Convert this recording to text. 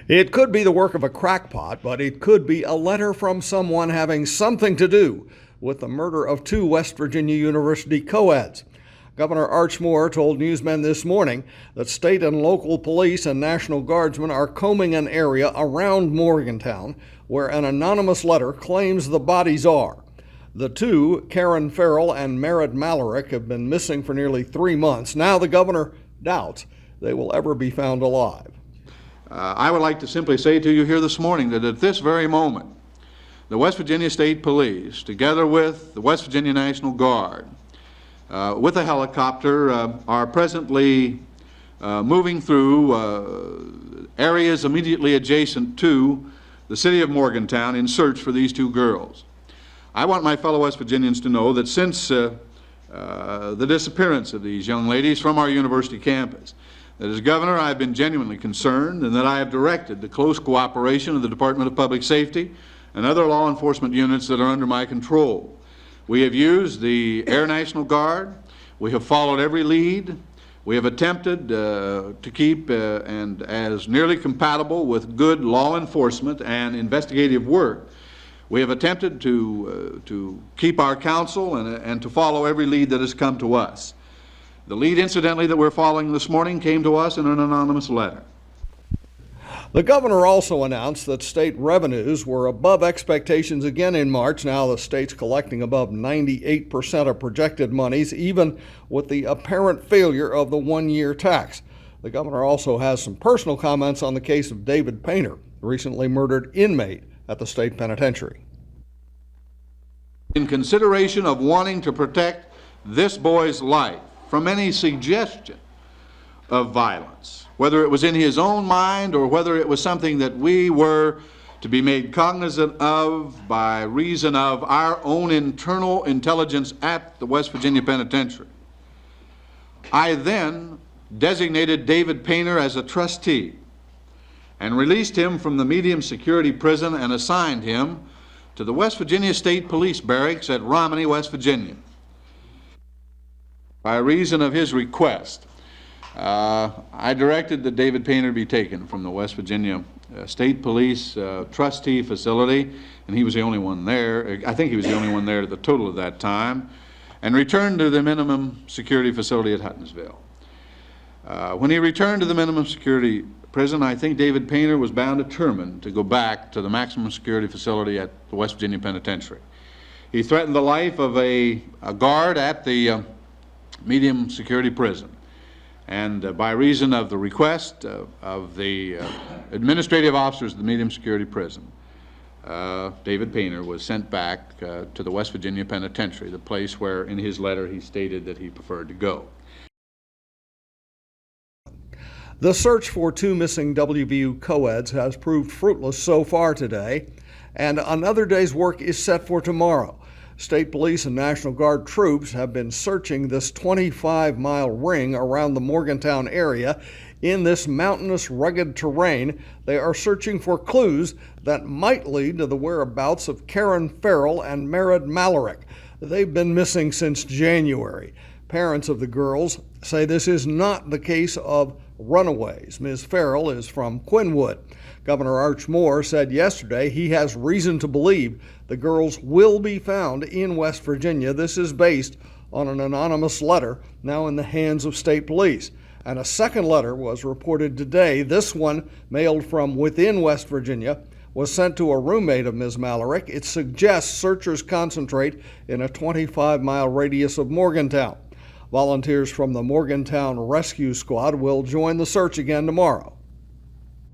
It could be the work of a crackpot, but it could be a letter from someone having something to do with the murder of two West Virginia University co-eds. Governor Arch Moore told newsmen this morning that state and local police and National Guardsmen are combing an area around Morgantown where an anonymous letter claims the bodies are. The two, Karen Ferrell and Malarik, have been missing for nearly 3 months. Now the governor doubts they will ever be found alive. I would like to simply say to you here this morning that at this very moment, the West Virginia State Police, together with the West Virginia National Guard, with a helicopter, are presently moving through areas immediately adjacent to the city of Morgantown in search for these two girls. I want my fellow West Virginians to know that since the disappearance of these young ladies from our university campus, that as governor I have been genuinely concerned and that I have directed the close cooperation of the Department of Public Safety and other law enforcement units that are under my control. We have used the Air National Guard. We have followed every lead. We have attempted to keep and as nearly compatible with good law enforcement and investigative work. We have attempted to keep our counsel and to follow every lead that has come to us. The lead, incidentally, that we're following this morning came to us in an anonymous letter. The governor also announced that state revenues were above expectations again in March. Now the state's collecting above 98% of projected monies, even with the apparent failure of the one-year tax. The governor also has some personal comments on the case of David Painter, the recently murdered inmate at the state penitentiary. In consideration of wanting to protect this boy's life from any suggestion of violence, whether it was in his own mind or whether it was something that we were to be made cognizant of by reason of our own internal intelligence at the West Virginia Penitentiary. I then designated David Painter as a trustee and released him from the medium security prison and assigned him to the West Virginia State Police Barracks at Romney, West Virginia. By reason of his request, I directed that David Painter be taken from the West Virginia State Police trustee facility, and he was the only one there. I think he was the only one there at the total of that time, and returned to the minimum security facility at Huttonsville. When he returned to the minimum security prison, I think David Painter was bound determined to go back to the maximum security facility at the West Virginia Penitentiary. He threatened the life of a guard at the medium security prison. And by reason of the request of the administrative officers of the medium security prison, David Painter was sent back to the West Virginia Penitentiary, the place where in his letter he stated that he preferred to go. The search for two missing WVU co-eds has proved fruitless so far today, and another day's work is set for tomorrow. State Police and National Guard troops have been searching this 25-mile ring around the Morgantown area. In this mountainous, rugged terrain, they are searching for clues that might lead to the whereabouts of Karen Ferrell and Malarik. They've been missing since January. Parents of the girls say this is not the case of runaways. Ms. Ferrell is from Quinwood. Governor Arch Moore said yesterday he has reason to believe the girls will be found in West Virginia. This is based on an anonymous letter now in the hands of state police. And a second letter was reported today. This one, mailed from within West Virginia, was sent to a roommate of Ms. Malarik. It suggests searchers concentrate in a 25-mile radius of Morgantown. Volunteers from the Morgantown Rescue Squad will join the search again tomorrow.